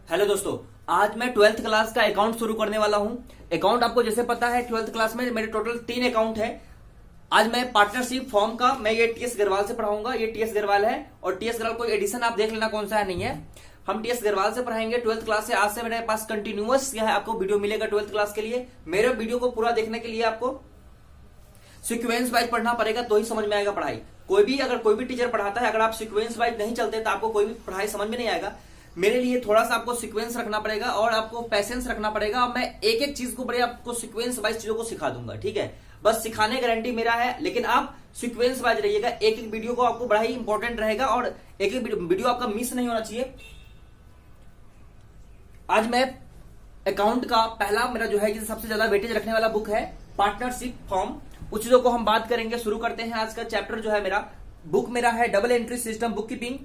Hello दोस्तों, आज मैं 12th क्लास का अकाउंट शुरू करने वाला हूं। अकाउंट आपको जैसे पता है 12th क्लास में मेरे टोटल 3 अकाउंट है। आज मैं पार्टनरशिप फॉर्म का मैं ये टीएस गरवाल से पढ़ाऊंगा। ये टीएस गरवाल है और टीएस गरवाल कोई एडिशन आप देख लेना कौन सा है नहीं है। हम टीएस गरवाल से पढ़ाएंगे 12th क्लास से। आज से मेरे पास कंटिन्यूअस है आपको वीडियो मिलेगा 12th क्लास के लिए। मेरे वीडियो को पूरा देखने के लिए आपको सीक्वेंस वाइज पढ़ना पड़ेगा तो ही समझ में आएगा पढ़ाई। अगर कोई भी टीचर पढ़ाता है, अगर आप सीक्वेंस वाइज नहीं चलते तो आपको कोई भी पढ़ाई समझ में नहीं आएगा। मेरे लिए थोड़ा सा आपको सीक्वेंस रखना पड़ेगा और आपको पेशेंस रखना पड़ेगा और मैं एक एक चीज को बड़े आपको सीक्वेंस वाइज चीजों को सिखा दूंगा, ठीक है। बस सिखाने गारंटी मेरा है, लेकिन आप सीक्वेंस वाइज रहिएगा। एक एक वीडियो को आपको बड़ा ही इंपॉर्टेंट रहेगा और एक एक वीडियो आपका मिस नहीं होना चाहिए। आज मैं अकाउंट का पहला मेरा जो है कि सबसे ज्यादा वेटेज रखने वाला बुक है पार्टनरशिप फॉर्म। उस चीजों को हम बात करेंगे, शुरू करते हैं। आज का चैप्टर जो है मेरा है double entry system book keeping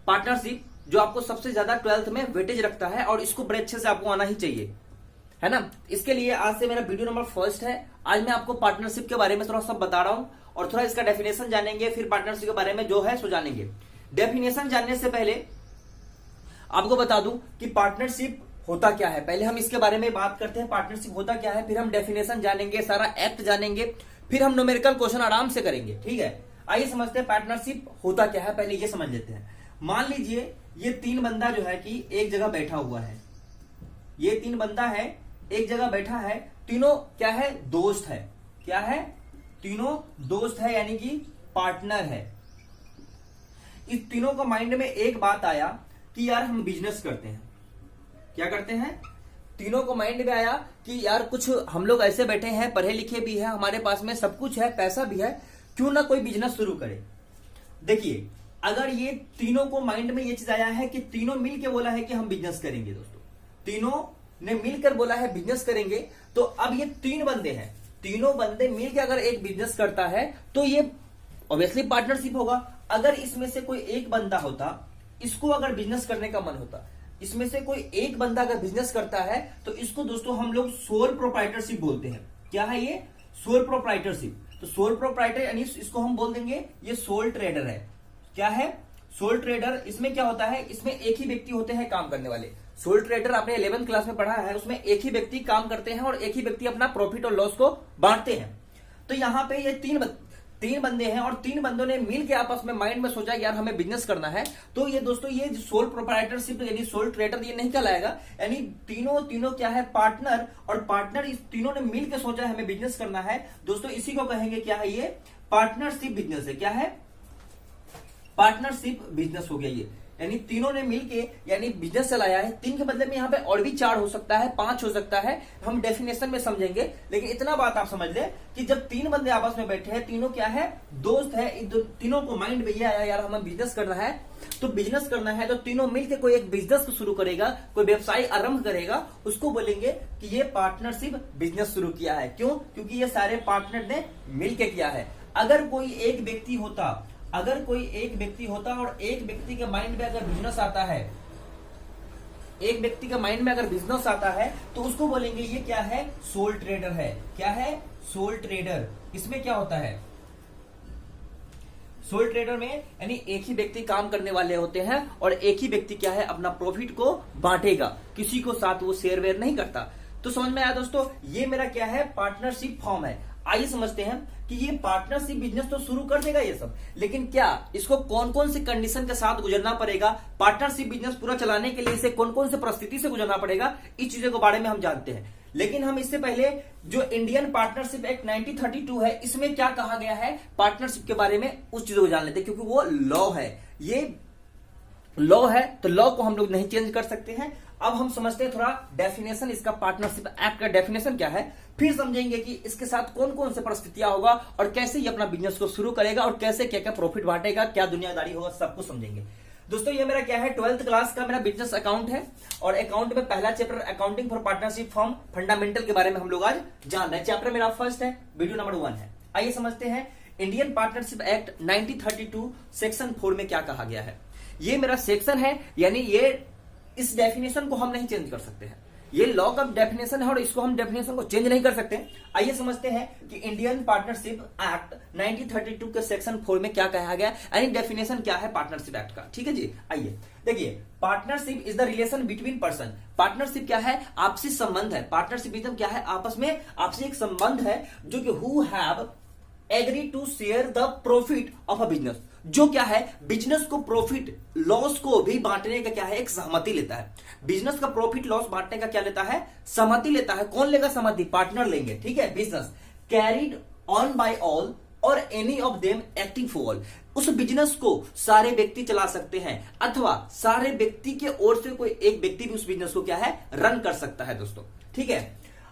partnership, जो आपको सबसे ज्यादा 12th में वेटेज रखता है और इसको बड़े अच्छे से आपको आना ही चाहिए, है ना। इसके लिए आज से मेरा वीडियो नंबर फर्स्ट है। आज मैं आपको पार्टनरशिप के बारे में थोड़ा सा बता रहा हूं और थोड़ा इसका डेफिनेशन जानेंगे, फिर पार्टनरशिप के बारे में जो है सो जानेंगे। डेफिनेशन जानने से पहले आपको बता दूं कि पार्टनरशिप होता क्या है। पहले हम इसके बारे में बात करते हैं, पार्टनरशिप होता क्या है, फिर हम डेफिनेशन जानेंगे, सारा एक्ट जानेंगे, फिर हम न्यूमेरिकल क्वेश्चन आराम से करेंगे, ठीक है। आइए समझते हैं पार्टनरशिप होता क्या है। पहले ये समझ लेते हैं। मान लीजिए ये 3 बंदा जो है कि एक जगह बैठा हुआ है। ये 3 बंदा है, एक जगह बैठा है। तीनों क्या है? दोस्त है। क्या है? तीनों दोस्त है, यानी कि पार्टनर है। इस तीनों को माइंड में एक बात आया कि यार हम बिजनेस करते हैं। क्या करते हैं? तीनों को माइंड में आया कि यार कुछ हम लोग ऐसे बैठे हैं, पढ़े लिखे भी है, हमारे पास में सब कुछ है, पैसा भी है, क्यों ना कोई बिजनेस शुरू करे। देखिए, अगर ये तीनों को माइंड में ये चीज आया है कि तीनों मिलकर बोला है कि हम बिजनेस करेंगे, दोस्तों तीनों ने मिलकर बोला है बिजनेस करेंगे, तो अब ये 3 बंदे हैं, तीनों बंदे मिलकर अगर एक बिजनेस करता है तो ये ऑब्वियसली पार्टनरशिप होगा। अगर इसमें से कोई एक बंदा होता, इसको अगर बिजनेस करने का मन होता, इसमें से कोई एक बंदा अगर बिजनेस करता है तो इसको दोस्तों हम लोग सोल प्रोप्राइटरशिप बोलते हैं। क्या है ये? Sole proprietorship. तो सोल प्रोप्राइटर यानी इसको हम बोल देंगे ये सोल ट्रेडर है। क्या है? Soul trader. इसमें क्या होता है? इसमें एक ही व्यक्ति होते हैं काम करने वाले। सोल ट्रेडर आपने 11th क्लास में पढ़ा है, उसमें एक ही व्यक्ति काम करते हैं और एक ही व्यक्ति अपना प्रॉफिट और लॉस को बांटते हैं। तो यहां पे ये तीन बंदे हैं और 3 बंदों ने मिलकर आपस में माइंड में सोचा यार हमें बिजनेस करना है। तो ये दोस्तों ये सोल प्रोप्राइटरशिप यानी सोल ट्रेडर ये नहीं कहलाएगा, यानी तीनों क्या है? पार्टनर। और पार्टनर इस तीनों ने मिलकर सोचा है हमें बिजनेस करना है, दोस्तों इसी को कहेंगे क्या है? ये पार्टनरशिप बिजनेस है। क्या है? पार्टनरशिप बिजनेस हो गया ये, यानी तीनों ने मिलके यानी बिजनेस चलाया है। 3 के बदले में यहाँ पे और भी 4 हो सकता है, 5 हो सकता है, हम डेफिनेशन में समझेंगे। लेकिन इतना बात आप समझ ले कि जब 3 बंदे आपस में बैठे हैं, तीनों क्या है? दोस्त है। तीनों को माइंड में ये आया यार हमें बिजनेस करना है, तो बिजनेस करना है तो तीनों मिलकर कोई एक बिजनेस को शुरू करेगा, कोई व्यवसाय आरंभ करेगा, उसको बोलेंगे कि ये पार्टनरशिप बिजनेस शुरू किया है। क्यों? क्योंकि ये सारे पार्टनर ने मिलकर किया है। अगर कोई एक व्यक्ति होता और एक व्यक्ति के माइंड में अगर बिजनेस आता है, एक व्यक्ति के माइंड में अगर बिजनेस आता है तो उसको बोलेंगे ये क्या है? सोल ट्रेडर है। क्या है? Soul trader. इसमें क्या होता है? सोल ट्रेडर में यानी एक ही व्यक्ति काम करने वाले होते हैं और एक ही व्यक्ति क्या है? अपना प्रॉफिट को बांटेगा, किसी को साथ वो शेयर वेयर नहीं करता। तो समझ में आया दोस्तों, ये मेरा क्या है? पार्टनरशिप फॉर्म है। आइए समझते हैं कि ये पार्टनरशिप बिजनेस तो शुरू कर देगा ये सब, लेकिन क्या इसको कौन कौन सी कंडीशन के साथ गुजरना पड़ेगा, पार्टनरशिप बिजनेस पूरा चलाने के लिए इसे कौन कौन सी परिस्थिति से गुजरना पड़ेगा, इस चीजों के बारे में हम जानते हैं। लेकिन हम इससे पहले जो इंडियन पार्टनरशिप एक्ट 1932 है, इसमें क्या कहा गया है पार्टनरशिप के बारे में, उस चीजों को जान लेते हैं, क्योंकि वो लॉ है। ये लॉ है तो लॉ को हम लोग नहीं चेंज कर सकते हैं। अब हम समझते हैं थोड़ा डेफिनेशन, इसका पार्टनरशिप एक्ट का डेफिनेशन क्या है, फिर समझेंगे कि इसके साथ कौन कौन से परिस्थितियां होगा और कैसे ये अपना बिजनेस को शुरू करेगा और कैसे क्या क्या प्रॉफिट बांटेगा, क्या दुनियादारी होगा, सब कुछ समझेंगे। दोस्तों ये मेरा क्या है? 12th क्लास का मेरा बिजनेस अकाउंट है और अकाउंट में पहला chapter accounting for partnership form fundamental के बारे में हम लोग आज जान रहे हैं। चैप्टर मेरा फर्स्ट है, वीडियो नंबर 1 है। आइए समझते हैं इंडियन पार्टनरशिप एक्ट 1932 सेक्शन 4 में क्या कहा गया है। ये मेरा सेक्शन है, यानी ये इस डेफिनेशन को हम नहीं चेंज कर सकते हैं। ये लॉ का डेफिनेशन है और इसको हम डेफिनेशन को चेंज नहीं कर सकते। आइए समझते हैं कि इंडियन पार्टनरशिप एक्ट 1932 के सेक्शन 4 में क्या कहा गया, यानी डेफिनेशन क्या है पार्टनरशिप एक्ट का। ठीक है जी, आइए देखिए, partnership is the relation between person. Partnership क्या है? आपसी संबंध है। पार्टनरशिप क्या है? आपस में आपसी एक संबंध है जो कि who have agree to share the profit of a business, जो क्या है बिजनेस को प्रॉफिट लॉस को भी बांटने का क्या है एक सहमति लेता है। बिजनेस का प्रॉफिट लॉस बांटने का क्या लेता है? सहमति लेता है। कौन लेगा सहमति? पार्टनर लेंगे। ठीक है, business carried on by all or any of them acting for all. उस बिजनेस को सारे व्यक्ति चला सकते हैं अथवा सारे व्यक्ति के ओर से कोई एक व्यक्ति भी उस बिजनेस को क्या है रन कर सकता है दोस्तों। ठीक है,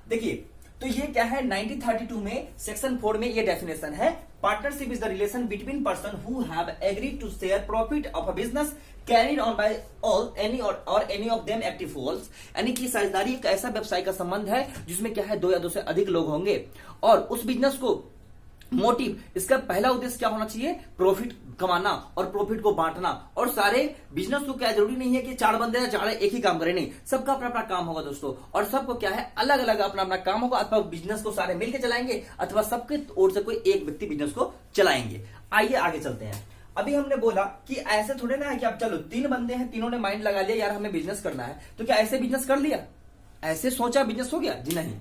देखिए तो ये क्या है 1932 में सेक्शन 4 में ये डेफिनेशन है, partnership is the relation between person who have agreed to share profit of a business carried on by all any or any of them active falls. यानी कि साझेदारी एक ऐसा व्यवसाय का संबंध है जिसमें क्या है 2 या 2 से अधिक लोग होंगे और उस बिजनेस को मोटिव, इसका पहला उद्देश्य क्या होना चाहिए? प्रॉफिट कमाना और प्रॉफिट को बांटना। और सारे बिजनेस को क्या जरूरी नहीं है कि 4 बंदे या 4 एक ही काम करें, नहीं, सबका अपना अपना काम होगा दोस्तों और सबको क्या है अलग अलग अपना अपना काम होगा। अथवा बिजनेस को सारे मिलकर चलाएंगे अथवा सबके ओर से कोई एक व्यक्ति बिजनेस को चलाएंगे। आइए आगे चलते हैं। अभी हमने बोला कि ऐसे थोड़े ना है कि अब चलो 3 बंदे हैं, तीनों ने माइंड लगा लिया यार हमें बिजनेस करना है, तो क्या ऐसे बिजनेस कर लिया, ऐसे सोचा बिजनेस हो गया? जी नहीं,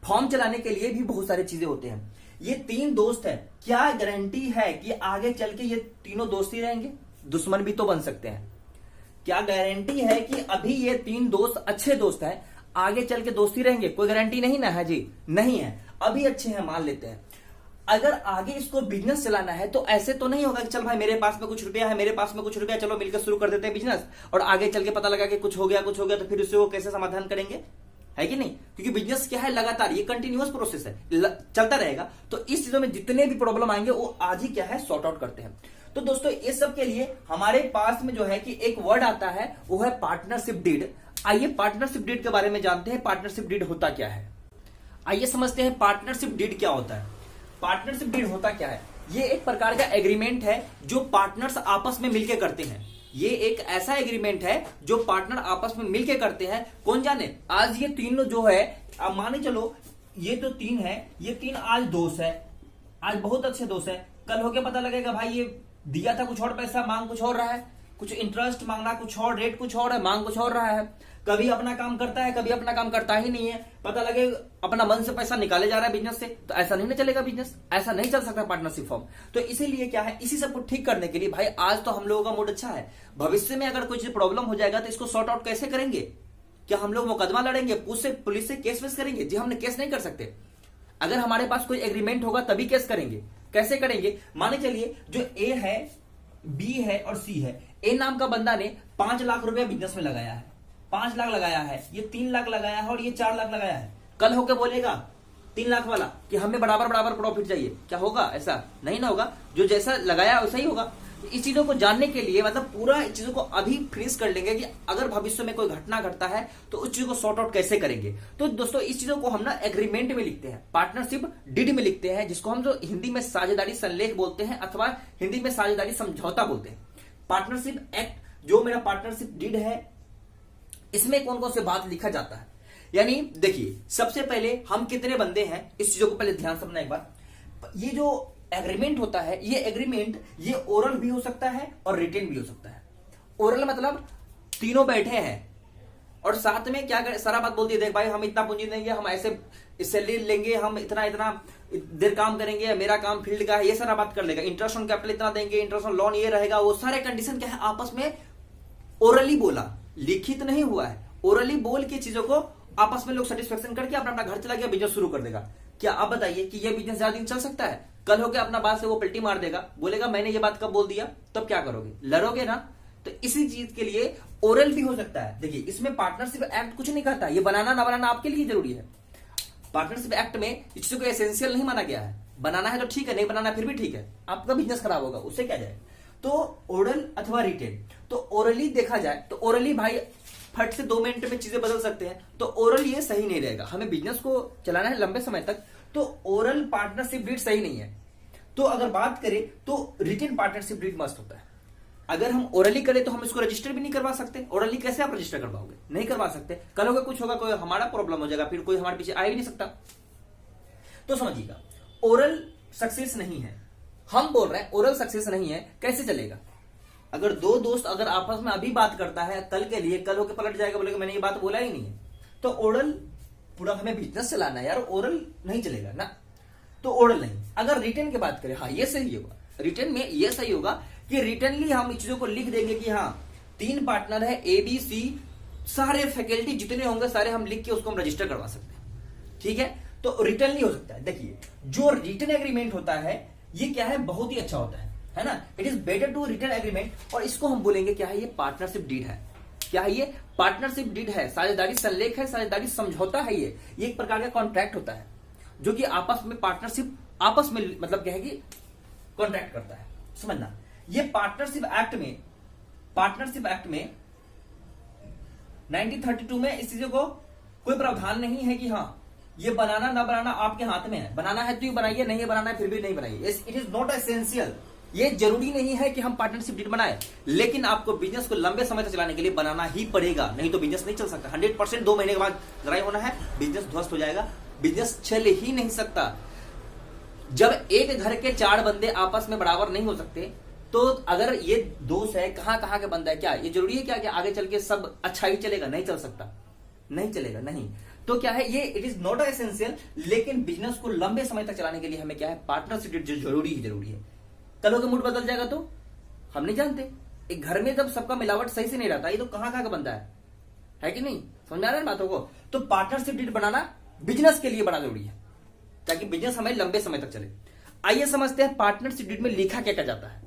फॉर्म चलाने के लिए भी बहुत सारी चीजें होते हैं। ये 3 दोस्त हैं, क्या गारंटी है कि आगे चल के ये तीनों दोस्त ही रहेंगे? दुश्मन भी तो बन सकते हैं। क्या गारंटी है कि अभी ये 3 दोस्त अच्छे दोस्त हैं, आगे चल के दोस्ती रहेंगे? कोई गारंटी नहीं ना है जी, नहीं है। अभी अच्छे हैं मान लेते हैं, अगर आगे इसको बिजनेस चलाना है तो ऐसे तो नहीं होगा कि चल भाई मेरे पास में कुछ रुपया है, मेरे पास में कुछ रुपया, चलो मिलकर शुरू कर देते हैं बिजनेस, और आगे चल के पता लगा कि कुछ हो गया तो फिर उससे वो कैसे समाधान करेंगे, है कि नहीं? क्योंकि बिजनेस क्या है लगातार, ये कंटिन्यूअस प्रोसेस है, चलता रहेगा। तो इस चीजों में जितने भी प्रॉब्लम आएंगे वो आज ही क्या है सॉर्ट आउट करते हैं। तो दोस्तों इस सब के लिए हमारे पास में जो है कि एक वर्ड आता है वो है पार्टनरशिप डीड। आइए पार्टनरशिप डीड के बारे में जानते हैं। पार्टनरशिप डीड होता क्या है, आइए समझते हैं पार्टनरशिप डीड क्या होता है। पार्टनरशिप डीड होता क्या है? ये एक प्रकार का एग्रीमेंट है जो पार्टनर्स आपस में मिलकर करते हैं। ये एक ऐसा एग्रीमेंट है जो पार्टनर आपस में मिलके करते हैं। कौन जाने, आज ये तीनों जो है, अब माने चलो ये तो 3 है, ये 3 आज दोस्त है, आज बहुत अच्छे दोस्त है, कल होके पता लगेगा भाई ये दिया था कुछ और पैसा, मांग कुछ और रहा है, कुछ इंटरेस्ट मांगना कुछ और, रेट कुछ और है, मांग कुछ और रहा है। कभी अपना काम करता है, कभी अपना काम करता ही नहीं है, पता लगे अपना मन से पैसा निकाले जा रहा है बिजनेस से, तो ऐसा नहीं ना चलेगा बिजनेस, ऐसा नहीं चल सकता पार्टनरशिप फॉर्म। तो इसीलिए क्या है, इसी सब को ठीक करने के लिए भाई आज तो हम लोगों का मूड अच्छा है, भविष्य में अगर कुछ प्रॉब्लम हो जाएगा तो इसको सॉर्ट आउट कैसे करेंगे? क्या हम लोग मुकदमा लड़ेंगे, पुलिस से केस वेस करेंगे? जी हमने केस नहीं कर सकते। अगर हमारे पास कोई एग्रीमेंट होगा तभी केस करेंगे। कैसे करेंगे? माने चलिए जो ए है, बी है और सी है। ए नाम का बंदा ने 5 लाख रुपया बिजनेस में लगाया है, 5 लाख लगाया है, ये 3 लाख लगाया है और ये 4 लाख लगाया है। कल होके बोलेगा 3 लाख वाला कि हमें बराबर बराबर प्रॉफिट चाहिए, क्या होगा? ऐसा नहीं ना होगा, जो जैसा लगाया वैसा ही होगा। इस चीजों को जानने के लिए मतलब पूरा इस चीजों को अभी फिनिश कर लेंगे कि अगर भविष्य में कोई घटना घटता है तो उस चीज को सॉर्ट आउट कैसे करेंगे। तो दोस्तों इस चीजों को हम ना एग्रीमेंट में लिखते हैं, पार्टनरशिप डीड में लिखते हैं, जिसको हम जो हिंदी में साझेदारी संलेख बोलते हैं अथवा हिंदी में साझेदारी समझौता बोलते हैं। पार्टनरशिप एक्ट जो मेरा पार्टनरशिप डीड है, इसमें कौन कौन से बात लिखा जाता है। यानी देखिए सबसे पहले हम कितने बंदे हैं इस चीजों को पहले ध्यान समझना एक बार। ये जो एग्रीमेंट होता है, ये एग्रीमेंट ये ओरल भी हो सकता है और रिटेन भी हो सकता है। ओरल मतलब तीनों बैठे हैं और साथ में क्या सारा बात बोलती है, देख भाई हम इतना पूंजी देंगे, हम ऐसे सैलरी लेंगे, हम इतना इतना देर काम करेंगे, मेरा काम फील्ड का है, ये सारा बात कर लेगा। इंटरेस्ट ऑन कैपिटल इतना देंगे, इंटरेस्ट ऑन लोन ये रहेगा, वो सारे कंडीशन क्या है आपस में ओरली बोला, लिखित नहीं हुआ है, ओरली बोल के चीजों को आपस में लोग सेटिस्फेक्शन करके अपना अपना घर चला गया, बिजनेस शुरू कर देगा। क्या आप बताइए कि ये बिजनेस ज्यादा दिन चल सकता है? कल होके अपना बात से वो पलटी मार देगा, बोलेगा मैंने ये बात कब बोल दिया, तब क्या करोगे? लड़ोगे ना। तो इसी चीज के लिए ओरल भी हो सकता है। देखिए इसमें पार्टनरशिप एक्ट कुछ नहीं कहता, ये बनाना ना बनाना आपके लिए जरूरी है। पार्टनरशिप एक्ट में इस चीज को एसेंशियल नहीं माना गया है, बनाना है तो ठीक है, नहीं बनाना फिर भी ठीक है, आपका बिजनेस खराब होगा, उससे क्या जाए। तो ओरल अथवा रिटेन, तो ओरली देखा जाए तो ओरली भाई फट से 2 मिनट में चीजें बदल सकते हैं, तो ओरल ये सही नहीं रहेगा। हमें बिजनेस को चलाना है लंबे समय तक, तो ओरल पार्टनरशिप डीड सही नहीं है। तो अगर बात करें तो रिटेन पार्टनरशिप डीड मस्त होता है। अगर हम ओरली करें तो हम इसको रजिस्टर भी नहीं करवा सकते। ओरली कैसे आप रजिस्टर करवाओगे? नहीं करवा सकते। कल होगा कुछ होगा, कोई हमारा प्रॉब्लम हो जाएगा, फिर कोई हमारे पीछे आ ही नहीं सकता। तो समझिएगा, ओरल सक्सेस नहीं है। हम बोल रहे हैं ओरल सक्सेस नहीं है, कैसे चलेगा? अगर दो दोस्त अगर आपस में अभी बात करता है कल के लिए, कल होकर पलट जाएगा, बोलेगा मैंने ये बात बोला ही नहीं है। तो ओरल पूरा हमें बिजनेस चलाना है यार, ओरल नहीं चलेगा ना। तो ओरल नहीं। अगर रिटर्न की बात करें, हाँ ये सही होगा। रिटर्न में ये सही होगा कि रिटर्नली हम चीजों को लिख देंगे कि हाँ 3 पार्टनर है ए बी सी, सारे फैकल्टी जितने होंगे सारे हम लिख के उसको हम रजिस्टर करवा सकते हैं। ठीक है, तो रिटर्नली हो सकता है। देखिए जो रिटर्न एग्रीमेंट होता है ये क्या है, बहुत ही अच्छा होता है ना। It is better to return agreement, और इसको हम बोलेंगे क्या है, ये पार्टनरशिप डीड है। क्या है ये? पार्टनरशिप डीड है, साझेदारी संलेख है, साझेदारी समझौता है। ये एक प्रकार का कॉन्ट्रैक्ट होता है जो कि आपस में पार्टनरशिप आपस में मतलब क्या है कि कॉन्ट्रैक्ट करता है। समझना, ये पार्टनरशिप एक्ट में 1932 में इस चीजों को कोई प्रावधान नहीं है कि हाँ ये बनाना ना बनाना आपके हाथ में है। बनाना है तो ये बनाइए, नहीं बनाना है फिर भी नहीं बनाइए। It is not essential. ये जरूरी नहीं है कि हम पार्टनरशिप डीड बनाए, लेकिन आपको बिजनेस को लंबे समय तक चलाने के लिए बनाना ही पड़ेगा, नहीं तो बिजनेस नहीं चल सकता। 100% 2 महीने के बाद लड़ाई होना है, बिजनेस ध्वस्त हो जाएगा, बिजनेस चल ही नहीं सकता। जब एक घर के 4 बंदे आपस में बराबर नहीं हो सकते, तो अगर ये दोस्त है कहां के बंदा है, क्या ये जरूरी है क्या कि आगे चल के सब अच्छा ही चलेगा? नहीं चल सकता, नहीं चलेगा, नहीं। तो क्या है ये, इट इज नॉट एसेंशियल, लेकिन बिजनेस को लंबे समय तक चलाने के लिए हमें क्या है, पार्टनरशिप जो जरूरी है। कल का मूड बदल जाएगा तो हम नहीं जानते। एक घर में जब सबका मिलावट सही से नहीं रहता, ये तो कहां का बंदा है कि नहीं? समझ आ रहा है बातों को? तो पार्टनरशिप डीड बनाना बिजनेस के लिए बड़ा जरूरी है, ताकि बिजनेस हमें लंबे समय तक चले। आइए समझते हैं पार्टनरशिप डीड में लिखा क्या क्या जाता है।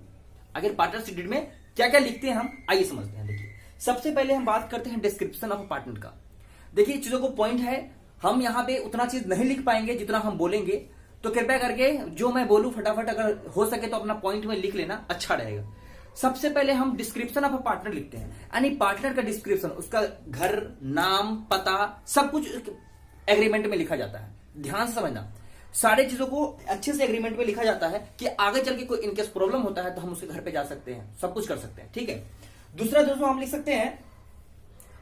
अगर पार्टनरशिप डीड में क्या क्या लिखते हैं हम, आइए समझते हैं। देखिए सबसे पहले हम बात करते हैं डिस्क्रिप्शन ऑफ पार्टनर का। देखिए चीजों को पॉइंट है, हम यहां पे उतना चीज नहीं लिख पाएंगे जितना हम बोलेंगे, तो कृपया करके जो मैं बोलूं फटाफट अगर हो सके तो अपना पॉइंट में लिख लेना, अच्छा रहेगा। सबसे पहले हम डिस्क्रिप्शन ऑफ अ पार्टनर लिखते हैं, यानी पार्टनर का डिस्क्रिप्शन, उसका घर, नाम, पता, सब कुछ एग्रीमेंट में लिखा जाता है। ध्यान से समझना, सारे चीजों को अच्छे से एग्रीमेंट में लिखा जाता है कि आगे चल के कोई इनकेस प्रॉब्लम होता है तो हम उसके घर पे जा सकते हैं, सब कुछ कर सकते हैं। ठीक है, दूसरा दोस्तों हम लिख सकते हैं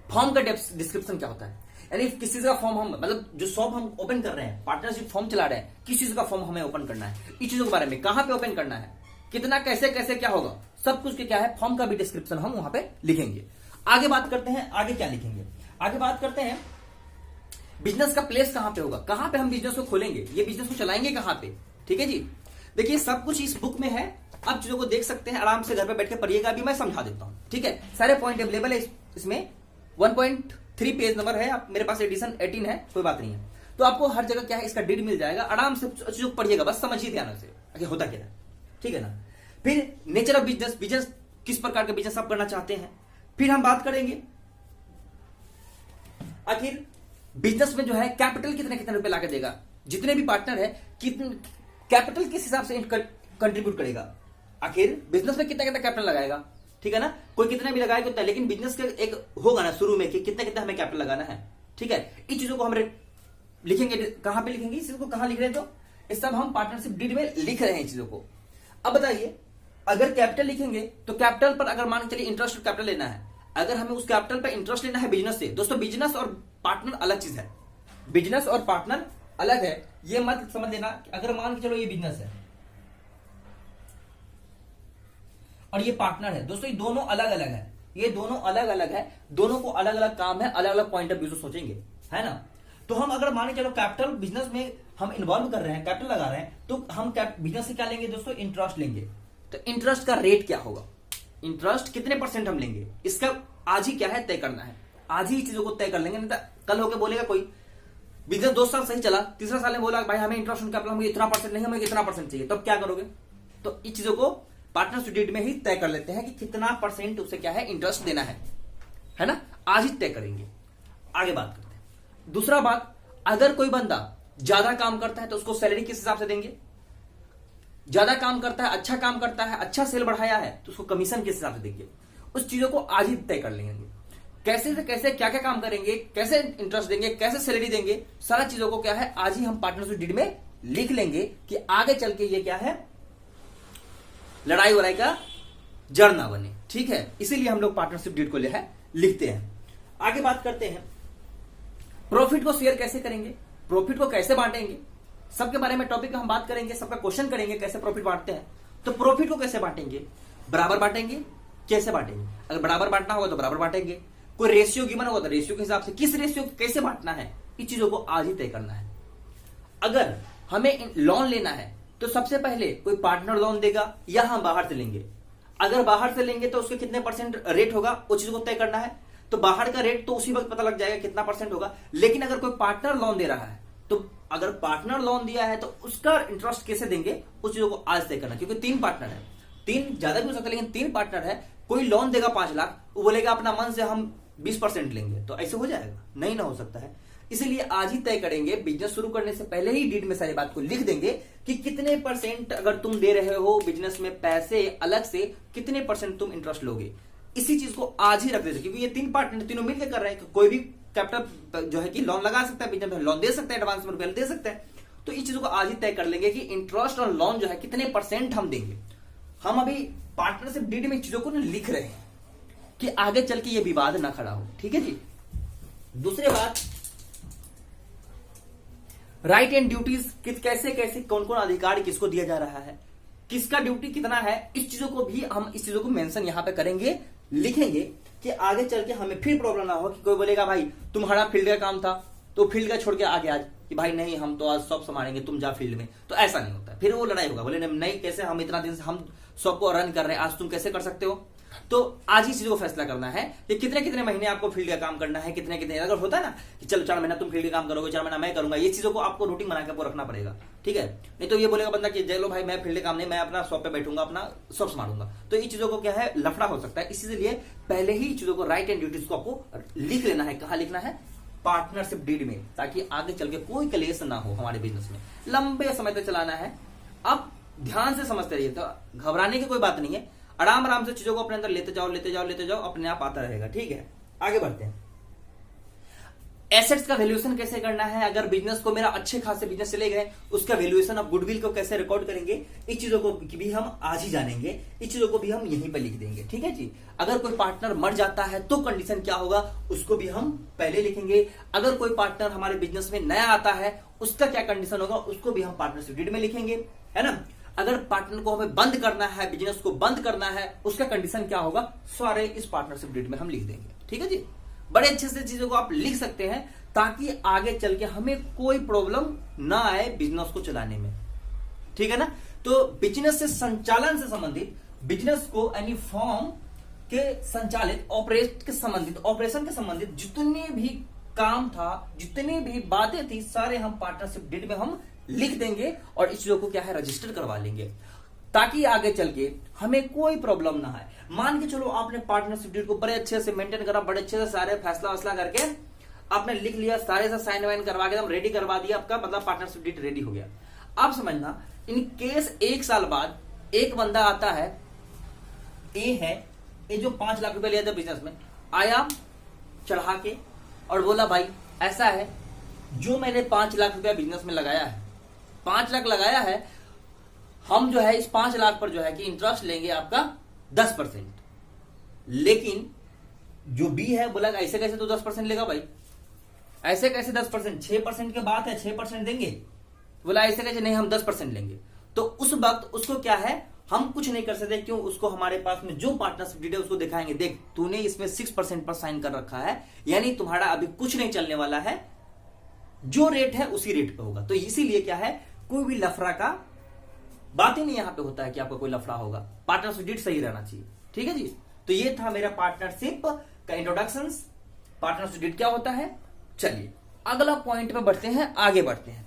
फॉर्म का डिस्क्रिप्शन क्या होता है, यानी किस चीज का फॉर्म हम मतलब जो शॉप हम ओपन कर रहे हैं, पार्टनरशिप फॉर्म चला रहे हैं, किस चीज का फॉर्म हमें ओपन करना है, इस चीजों के बारे में, कहां पे ओपन करना है, कितना, कैसे कैसे क्या होगा, सब कुछ के क्या है, फॉर्म का भी डिस्क्रिप्शन हम वहां पे लिखेंगे। आगे बात करते हैं, आगे क्या लिखेंगे, आगे बात करते हैं बिजनेस का प्लेस कहां पे होगा, कहां पे हम बिजनेस को खोलेंगे, ये बिजनेस को चलाएंगे कहां पे। ठीक है जी, देखिए सब कुछ इस बुक में है, आप चीजों को देख सकते हैं, आराम से घर पे बैठ के पढ़िएगा, अभी मैं समझा देता हूं। ठीक है, सारे पॉइंट अवेलेबल है इसमें, 1.3 पेज नंबर है, आप मेरे पास एडिशन 18 है, कोई बात नहीं है। तो आपको हर जगह क्या है इसका डीड मिल जाएगा, आराम से चीजों को पढ़िएगा, बस समझिए ध्यान से आगे होता क्या है। ठीक है ना, फिर नेचर ऑफ बिजनेस, बिजनेस किस प्रकार का बिजनेस आप करना चाहते हैं, फिर हम बात करेंगे आखिर बिजनेस में जो है कैपिटल कितने कितने रुपए लाके देगा, जितने भी पार्टनर है कितने कैपिटल किस हिसाब से कंट्रीब्यूट करेगा, आखिर बिजनेस में कितना कितना कैपिटल लगाएगा। ठीक है ना, कोई कितना भी लगाएगा उतना, लेकिन बिजनेस का एक होगा ना शुरू में कि कितना कितना हमें कैपिटल लगाना है। ठीक है, इस चीजों को हम लिखेंगे, कहां पे लिखेंगे, इस चीज को कहां लिख रहे हैं, तो इस सब हम पार्टनरशिप डीड में लिख रहे हैं इन चीजों को। अब बताइए, अगर कैपिटल लिखेंगे तो कैपिटल पर अगर मान के चलिए इंटरेस्ट कैपिटल लेना है, अगर हमें उस कैपिटल पर इंटरेस्ट लेना है बिजनेस से, दोस्तों बिजनेस और पार्टनर अलग चीज है, बिजनेस और पार्टनर अलग है, ये मत समझ लेना। अगर मान के चलो ये बिजनेस है और ये पार्टनर है, दोस्तों ये दोनों अलग अलग है, ये दोनों अलग अलग है, दोनों को अलग अलग काम है, अलग अलग पॉइंट ऑफ व्यू से सोचेंगे, है ना। तो हम अगर मान के चलो कैपिटल बिजनेस में हम इन्वॉल्व कर रहे हैं, कैपिटल लगा रहे हैं, तो हम बिजनेस से क्या लेंगे दोस्तों, इंटरेस्ट लेंगे। तो इंटरेस्ट का रेट क्या होगा, इंटरेस्ट कितने % हम लेंगे, इसका आज ही क्या है तय करना है, आज ही चीजों को तय कर लेंगे, नहीं तो कल होकर बोलेगा कोई बिजनेस 2 साल सही चला, तीसरा साल में बोला भाई हमें इंटरेस्ट कैपिटल हमें इतना % नहीं, हमें इतना % चाहिए, तो क्या करोगे। तो इस चीजों को पार्टनरशिप डीड में ही तय कर लेते हैं कि कितना % उसे क्या है इंटरेस्ट देना है ना, आज ही तय करेंगे। आगे बात करते हैं, दूसरा बात, अगर कोई बंदा ज्यादा काम करता है तो उसको सैलरी किस हिसाब से देंगे, ज्यादा काम करता है, अच्छा काम करता है, अच्छा सेल बढ़ाया है तो उसको कमीशन किस हिसाब से देंगे, उस चीजों को आज ही तय कर लेंगे। कैसे से कैसे क्या क्या काम करेंगे, कैसे इंटरेस्ट देंगे, कैसे सैलरी देंगे, सारा चीजों को क्या है आज ही हम पार्टनरशिप डीड में लिख लेंगे कि आगे चल के ये क्या है लड़ाई वड़ाई का जड़ ना बने, ठीक है। इसीलिए हम लोग पार्टनरशिप डीड को लिखते हैं। आगे बात करते हैं, प्रॉफिट को शेयर कैसे करेंगे, प्रॉफिट को कैसे बांटेंगे, सबके बारे में टॉपिक हम बात करेंगे, सबका क्वेश्चन करेंगे कैसे प्रॉफिट बांटते हैं। तो प्रॉफिट को कैसे बांटेंगे, बराबर बांटेंगे, कैसे बांटेंगे, अगर बराबर बांटना होगा तो बराबर बांटेंगे, कोई रेशियो गिवन होगा तो रेशियो के हिसाब से, किस रेशियो कैसे बांटना है, इस चीजों को आज ही तय करना है। अगर हमें लोन लेना है तो सबसे पहले कोई पार्टनर लोन देगा या हम बाहर से लेंगे। अगर बाहर से लेंगे तो उसके कितने परसेंट रेट होगा उस चीज को तय करना है। तो बाहर का रेट तो उसी वक्त पता लग जाएगा कितना परसेंट होगा। लेकिन अगर कोई पार्टनर लोन दे रहा है तो अगर पार्टनर लोन दिया है तो उसका इंटरेस्ट कैसे देंगे उस चीजों को आज तय करना, क्योंकि 3 पार्टनर है, 3 ज्यादा भी हो सकता है लेकिन 3 पार्टनर है। कोई लोन देगा 5 लाख, वो बोलेगा अपना मन से हम 20% लेंगे, तो ऐसे हो जाएगा, नहीं ना हो सकता है। इसीलिए आज ही तय करेंगे, बिजनेस शुरू करने से पहले ही डीड में सारी बात को लिख देंगे कि कितने परसेंट अगर तुम दे रहे हो बिजनेस में पैसे अलग से, कितने परसेंट तुम इंटरेस्ट लोगे। इसी चीज को आज ही रख देते, क्योंकि ये 3 पार्टनर तीनों मिलकर कर रहे हैं। कोई भी कैपिटल जो है कि लोन लगा सकता है, बिजनेस में लोन दे सकता है, एडवांस में रुपया दे सकता है। तो इस चीजों को आज ही तय कर लेंगे कि इंटरेस्ट और लोन जो है कितने परसेंट हम देंगे। हम अभी पार्टनरशिप डीड में चीजों को लिख रहे हैं कि आगे चल के ये विवाद ना खड़ा हो, ठीक है जी। दूसरी बात, राइट एंड ड्यूटीज कैसे कैसे कौन कौन अधिकार किसको दिया जा रहा है, किसका ड्यूटी कितना है, इस चीजों को भी हम इस चीजों को मेंशन यहां पे करेंगे, लिखेंगे कि आगे चल के हमें फिर प्रॉब्लम ना हो कि कोई बोलेगा भाई तुम्हारा फील्ड का काम था तो फील्ड का छोड़ के आगे आज कि भाई नहीं हम तो आज शॉप संभालेंगे तुम जा फील्ड में, तो ऐसा नहीं होता। फिर वो लड़ाई होगा, बोले नहीं कैसे, हम इतना दिन से हम शॉप को रन कर रहे हैं, आज तुम कैसे कर सकते हो। तो आज ही चीज को फैसला करना है कि कितने कितने महीने आपको फील्ड का काम करना है, कितने कितने, अगर होता है ना कि चलो 4 महीना तुम फील्ड का काम करोगे, 4 महीना मैं करूंगा, ये चीजों को आपको रूटीन बना के रखना पड़ेगा, ठीक है। नहीं तो ये बोलेगा बंदा कि चलो भाई मैं फील्ड काम नहीं, मैं अपना शॉप पे बैठूंगा, अपना शॉप संभालूंगा, तो ये चीजों को क्या है लफड़ा हो सकता है। इसीलिए पहले ही चीजों को राइट एंड ड्यूटीज को आपको लिख लेना है। कहां लिखना है, पार्टनरशिप डीड में, ताकि आगे चल के कोई क्लेश ना हो हमारे बिजनेस में, लंबे समय तक चलाना है। अब ध्यान से समझते रहिए, तो घबराने की कोई बात नहीं है, आराम आराम से चीजों को अपने अंदर लेते जाओ लेते जाओ लेते जाओ, अपने आप आता रहेगा, ठीक है। आगे बढ़ते हैं, एसेट्स का वैल्यूएशन कैसे करना है। अगर बिजनेस को मेरा अच्छे खासे बिजनेस चले गए, उसका वैल्यूएशन ऑफ गुडविल को कैसे रिकॉर्ड करेंगे, इस चीजों को भी हम आज ही जानेंगे, इस चीजों को भी हम यहीं पर लिख देंगे, ठीक है जी। अगर कोई पार्टनर मर जाता है तो कंडीशन क्या होगा उसको भी हम पहले लिखेंगे। अगर कोई पार्टनर हमारे बिजनेस में नया आता है उसका क्या कंडीशन होगा उसको भी हम पार्टनरशिप डीड में लिखेंगे, है ना। अगर पार्टनर को हमें बंद करना है, बिजनेस को बंद करना है, उसका कंडीशन क्या होगा, सारे इस पार्टनरशिप डीड में हम लिख देंगे, ठीक है जी। बड़े अच्छे से चीजों को आप लिख सकते हैं ताकि आगे चल के हमें कोई प्रॉब्लम ना आए बिजनेस को चलाने में, ठीक है ना। तो बिजनेस से संचालन से संबंधित, बिजनेस को यानी फॉर्म के संचालित ऑपरेशन के संबंधित जितने भी काम था, जितनी भी बातें थी, सारे हम पार्टनरशिप डीड में हम लिख देंगे और इस चीजों को क्या है रजिस्टर करवा लेंगे, ताकि आगे चल के हमें कोई प्रॉब्लम ना आए। मान के चलो आपने पार्टनरशिप डीड को बड़े अच्छे से मेंटेन करा, बड़े अच्छे से सारे फैसला वैसला करके आपने लिख लिया, सारे से साइन वाइन करवा के एकदम रेडी करवा दिया, आपका मतलब पार्टनरशिप डीड रेडी हो गया। आप समझना, इन केस 1 साल बाद एक बंदा आता है, ए है, ये जो 5 लाख रुपए लिया था बिजनेस में, आया चढ़ा के और बोला भाई ऐसा है, जो मैंने 5 लाख रुपया बिजनेस में लगाया है, 5 लाख लगाया है, हम जो है इस 5 लाख पर जो है कि इंटरेस्ट लेंगे आपका 10%। लेकिन जो बी है बोला ऐसे कैसे तो 10% लेगा भाई, ऐसे कैसे 10%, 6% के बात है, 6% देंगे, बोला ऐसे कैसे, नहीं हम 10% लेंगे। तो उस वक्त उसको क्या है, हम कुछ नहीं कर सकते, क्यों, उसको हमारे पास में जो पार्टनरशिप डीड है उसको दिखाएंगे, देख तूने इसमें 6% पर साइन कर रखा है, यानी तुम्हारा अभी कुछ नहीं चलने वाला है, जो रेट है उसी रेट पे होगा। तो इसीलिए क्या है, कोई भी लफड़ा का बात ही नहीं यहां पे होता है कि आपका कोई लफड़ा होगा, पार्टनरशिप डीड सही रहना चाहिए, ठीक है जी। तो ये था मेरा पार्टनरशिप का इंट्रोडक्शन, पार्टनरशिप डीड क्या होता है। चलिए अगला पॉइंट पे बढ़ते हैं, आगे बढ़ते हैं।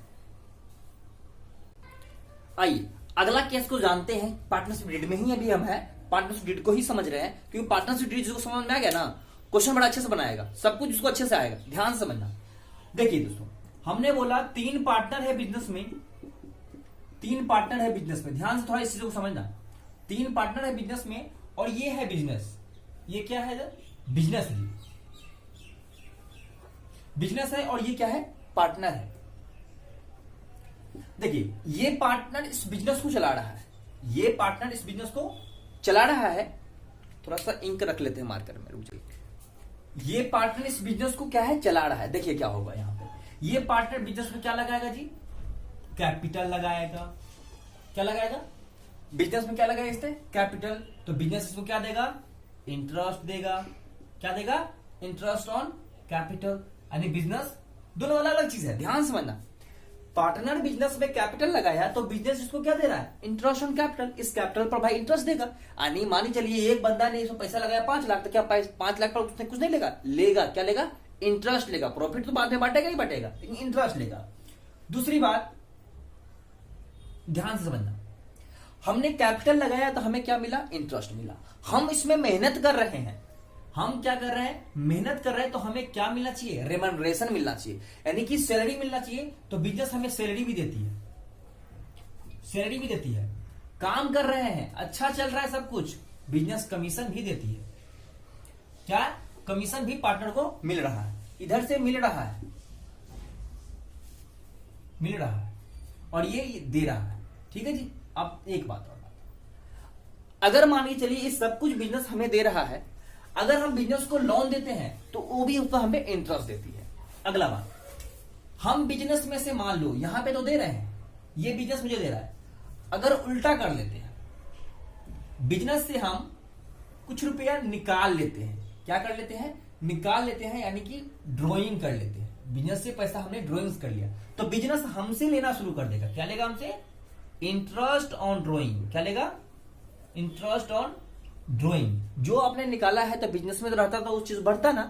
आइए अगला केस को जानते हैं, पार्टनरशिप डीड में ही अभी हम है, पार्टनरशिप डीड को ही समझ रहे हैं, क्योंकि पार्टनरशिप डीड जिसको समझ में आ गया ना, क्वेश्चन बड़ा अच्छे से बनाएगा, सब कुछ उसको अच्छे से आएगा, ध्यान से समझना। देखिए दोस्तों, हमने बोला 3 पार्टनर है बिजनेस में, 3 पार्टनर है बिजनेस में, ध्यान से थोड़ा इस चीज को समझना। 3 पार्टनर है बिजनेस में और ये है बिजनेस, ये क्या है, बिजनेस है, बिजनेस है, और ये क्या है, पार्टनर है। देखिए ये पार्टनर इस बिजनेस को चला रहा है, ये पार्टनर इस बिजनेस को चला रहा है, थोड़ा सा इंक रख लेते हैं मार्कर में, रुक जाइए। ये पार्टनर इस बिजनेस को क्या है, चला रहा है। देखिए क्या होगा यहाँ पे, ये पार्टनर बिजनेस में क्या लगाएगा जी, कैपिटल लगाएगा। क्या लगाएगा, बिजनेस में क्या लगाएगा, इससे कैपिटल। तो बिजनेस इसको क्या देगा, इंटरेस्ट देगा। क्या देगा, इंटरेस्ट ऑन कैपिटल। यानी बिजनेस, दोनों अलग अलग चीज है, ध्यान समझना। पार्टनर बिजनेस में कैपिटल लगाया तो बिजनेस इसको क्या दे रहा है, इंटरेस्ट ऑन कैपिटल। इस कैपिटल पर भाई इंटरेस्ट देगा। यानी मानी चलिए एक बंदा ने इसमें पैसा लगाया 5 लाख, तो क्या 5 लाख पर उसने कुछ नहीं लेगा, क्या लेगा, इंटरेस्ट लेगा। प्रॉफिट तो बाद में बांटेगा ही बांटेगा, लेकिन इंटरेस्ट लेगा। दूसरी बात ध्यान से समझना, हमने कैपिटल लगाया तो हमें क्या मिला, इंटरेस्ट मिला। हम इसमें मेहनत कर रहे हैं, हम क्या कर रहे हैं, मेहनत कर रहे हैं, तो हमें क्या मिलना चाहिए, रेमनरेशन मिलना चाहिए, यानी कि सैलरी मिलना चाहिए। तो बिजनेस हमें सैलरी भी देती है, सैलरी भी देती है। काम कर रहे हैं, अच्छा चल रहा है सब कुछ, बिजनेस कमीशन भी देती है। क्या, कमीशन भी पार्टनर को मिल रहा है, इधर से मिल रहा है, मिल रहा है, और ये दे रहा है। ठीक है जी। अब एक बात और, अगर मान के चलिए ये सब कुछ बिजनेस हमें दे रहा है, अगर हम बिजनेस को लोन देते हैं तो वो भी ऊपर हमें इंटरेस्ट देती है। अगला बात, हम बिजनेस में से मान लो यहां पे तो दे रहे हैं, ये बिजनेस मुझे दे रहा है, अगर उल्टा कर लेते हैं, बिजनेस से हम कुछ रुपया निकाल लेते हैं। क्या कर लेते हैं, निकाल लेते हैं, यानी कि ड्रॉइंग कर लेते हैं। बिजनेस से पैसा हमने ड्रॉइंग्स कर लिया, तो बिजनेस हमसे लेना शुरू कर देगा। क्या लेगा हमसे, इंटरेस्ट ऑन ड्रॉइंग। क्या लेगा, इंटरेस्ट ऑन ड्रॉइंग। जो आपने निकाला है तो बिजनेस में तो रहता तो उस चीज बढ़ता ना,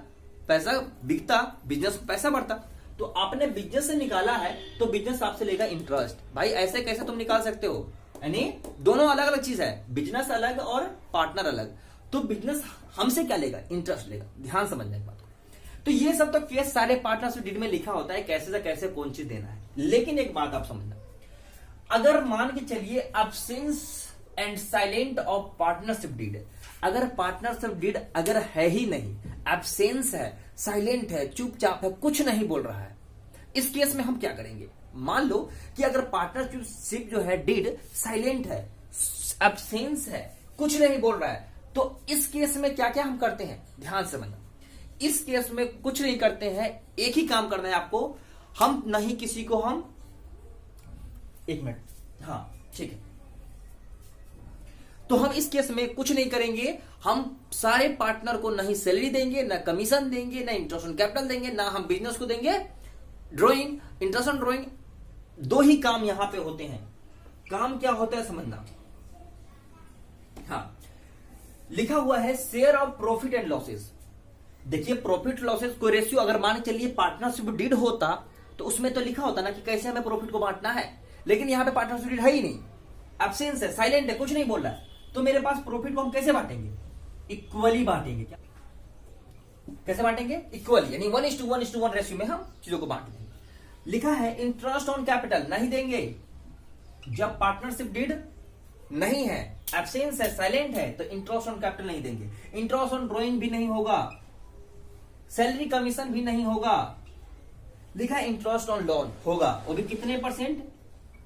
पैसा बिकता, बिजनेस में पैसा बढ़ता। तो आपने बिजनेस से निकाला है तो बिजनेस आपसे लेगा इंटरेस्ट। भाई ऐसे कैसे तुम निकाल सकते हो, यानी दोनों अलग अलग चीज है, बिजनेस अलग और पार्टनर अलग। तो बिजनेस हमसे क्या लेगा, इंटरेस्ट लेगा। ध्यान समझना एक बात को। तो ये सब तो केस सारे पार्टनरशिप डीड में लिखा होता है, कैसे से कैसे कौन चीज देना है। लेकिन एक बात आप समझना, अगर मान के चलिए absence and silent of partnership deed, अगर पार्टनरशिप डीड अगर है ही नहीं, एब्सेंस है, साइलेंट है, चुपचाप है, कुछ नहीं बोल रहा है, इस केस में हम क्या करेंगे। मान लो कि अगर पार्टनरशिप जो है डीड साइलेंट है, एब्सेंस है, कुछ नहीं बोल रहा है, तो इस केस में क्या क्या हम करते हैं, ध्यान से समझना। इस केस में कुछ नहीं करते हैं, एक ही काम करना है आपको, हम नहीं किसी को हम, एक मिनट, हाँ ठीक है। तो हम इस केस में कुछ नहीं करेंगे, हम सारे पार्टनर को नहीं सैलरी देंगे, ना कमीशन देंगे, ना इंटरेस्ट ऑन कैपिटल देंगे, ना हम बिजनेस को देंगे ड्राइंग, इंटरेस्ट ऑन ड्राइंग। दो ही काम यहां पे होते हैं। काम क्या होता है समझना, हाँ लिखा हुआ है share of profit and losses. देखिए प्रॉफिट लॉसेस को रेशियो अगर मान चलिए पार्टनरशिप डीड होता तो उसमें तो लिखा होता ना कि कैसे हमें प्रॉफिट को बांटना है, लेकिन यहां पे पार्टनरशिप डीड है ही नहीं, एब्सेंस है, साइलेंट है, कुछ नहीं बोल रहा है। तो मेरे पास प्रॉफिट को हम कैसे बांटेंगे, इक्वली बांटेंगे। क्या कैसे बांटेंगे, इक्वली, यानी 1:1:1 रेशियो में हम चीजों को बांट देंगे। लिखा है इंटरेस्ट ऑन कैपिटल नहीं देंगे, जब पार्टनरशिप डीड नहीं है, एब्सेंस है, साइलेंट है, तो इंटरेस्ट ऑन कैपिटल नहीं देंगे, इंटरेस्ट ऑन ड्रॉइंग भी नहीं होगा, सैलरी कमीशन भी नहीं होगा। लिखा है इंटरेस्ट ऑन लोन होगा, वो भी कितने परसेंट,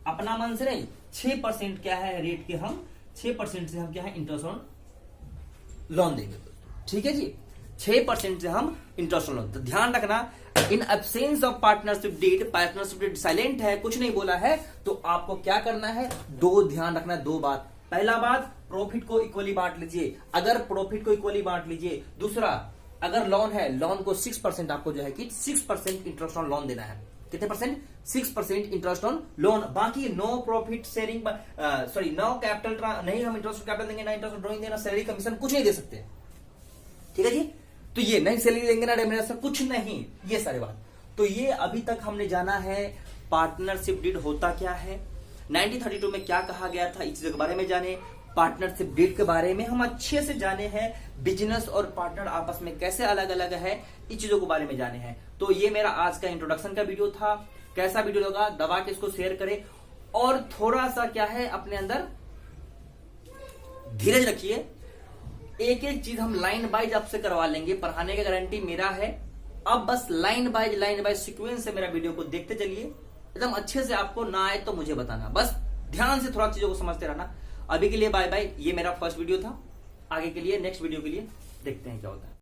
अपना मन से नहीं, 6% क्या है रेट के, हम 6% से हम क्या है इंटरेस्ट ऑन लोन देंगे। ठीक है जी, 6% से हम इंटरेस्ट ऑन लोन। तो ध्यान रखना, in absence of partnership deed, partnership deed silent है, कुछ नहीं बोला है, तो आपको क्या करना है, दो ध्यान रखना, दो बात। पहला बात, प्रॉफिट को इक्वली बांट लीजिए, अगर प्रॉफिट को इक्वली बांट लीजिए। दूसरा, अगर लोन है, लोन को 6% आपको जो है कि 6% इंटरेस्ट ऑन लोन देना है। कितने परसेंट, 6% इंटरेस्ट ऑन लोन। बाकी no profit sharing, sorry no capital, नहीं हम इंटरेस्ट कैपिटल देंगे, ना इंटरेस्ट ड्रॉइंग देना, सैलरी कमीशन कुछ नहीं दे सकते। ठीक है जी, तो ये नहीं सैलरी देंगे ना रेम्यूनरेशन, कुछ नहीं, ये सारे बात। तो ये अभी तक हमने जाना है पार्टनरशिप डीड होता क्या है, 1932 में क्या कहा गया था, इस चीज के बारे में जाने, पार्टनरशिप डीड के बारे में हम अच्छे से जाने हैं, बिजनेस और पार्टनर आपस में कैसे अलग अलग है, इन चीजों के बारे में जाने हैं। तो ये मेरा आज का इंट्रोडक्शन का वीडियो था। कैसा वीडियो लगा, दबा के इसको शेयर करें, और थोड़ा सा क्या है अपने अंदर धीरज रखिए। एक एक चीज हम लाइन वाइज आपसे करवा लेंगे, पढ़ाने की गारंटी मेरा है। अब बस लाइन वाइज सीक्वेंस से मेरा वीडियो को देखते चलिए, एकदम अच्छे से। आपको ना आए तो मुझे बताना, बस ध्यान से थोड़ा चीजों को समझते रहना। अभी के लिए बाय बाय। ये मेरा फर्स्ट वीडियो था, आगे के लिए नेक्स्ट वीडियो के लिए देखते हैं क्या होता है।